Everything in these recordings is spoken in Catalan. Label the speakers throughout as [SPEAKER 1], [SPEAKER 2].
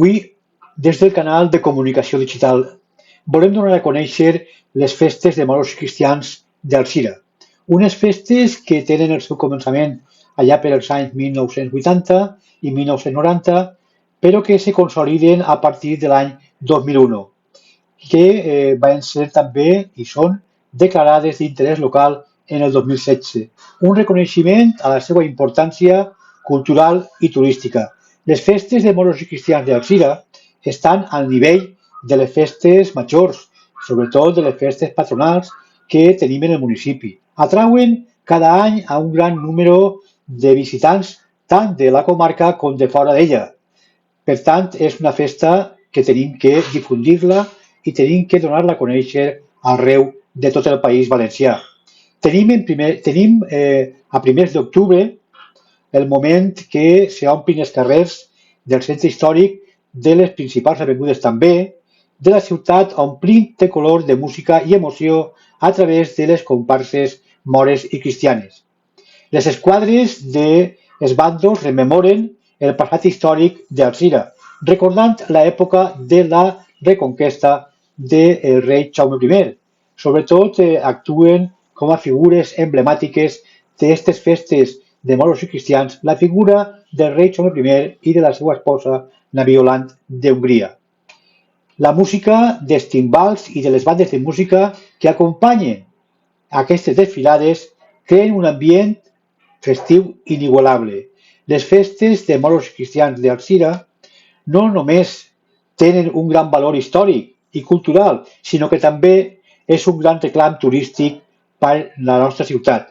[SPEAKER 1] Avui, des del canal de comunicació digital, volem donar a conèixer les festes de moros cristians d'Alzira, unes festes que tenen el seu començament allà per els anys 1980 i 1990, però que se consoliden a partir de l'any 2001, que van ser també i són declarades d'interès local en el 2016, un reconeixement a la seva importància cultural i turística. Les festes de moros i cristians d'Alzira estan al nivell de les festes majors, sobretot de les festes patronals que tenim en el municipi. Atrauen cada any a un gran número de visitants tant de la comarca com de fora d'ella. Per tant, és una festa que tenim que difundir-la i tenim que donar-la a conèixer arreu de tot el País Valencià. Tenim a primers d'octubre el moment que s'omplin els carrers del centre històric, de les principals avingudes també, de la ciutat omplint de color, de música i emoció a través de les comparses mores i cristianes. Les esquadres dels bàndols rememoren el passat històric d'Alzira, recordant l'època de la reconquesta del rei Jaume I. Sobretot actuen com a figures emblemàtiques d'aquestes festes de moros i cristians la figura del rei Jaume I i de la seva esposa Naviolant d'Hongria. La música dels timbals i de les bandes de música que acompanyen aquestes desfilades creen un ambient festiu inigualable. Les festes de moros i cristians d'Alzira no només tenen un gran valor històric i cultural, sinó que també és un gran reclam turístic per la nostra ciutat.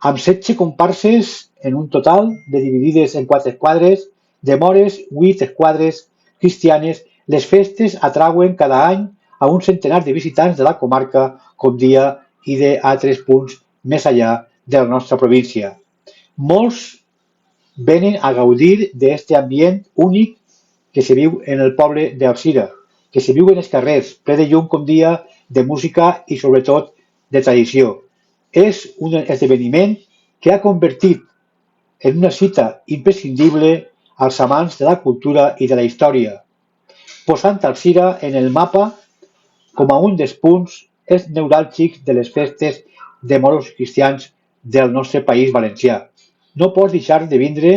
[SPEAKER 1] Amb 16 comparses en un total, dividides en 4 esquadres, de mores, 8 esquadres cristianes, les festes atrauen cada any a un centenar de visitants de la comarca, com dia, i d'altres punts més allà de la nostra província. Molts venen a gaudir d'aquest ambient únic que se viu en el poble d'Alzira, que se viu en els carrers, ple de llum com dia, de música i sobretot de tradició. És un esdeveniment que ha convertit en una cita imprescindible als amants de la cultura i de la història, posant Alzira en el mapa com a un dels punts neuràlgics de les festes de moros cristians del nostre País Valencià. No pots deixar de vindre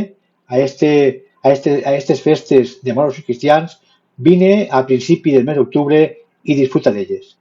[SPEAKER 1] a aquestes festes de moros i cristians, vine a principi del mes d'octubre i disfruta d'elles.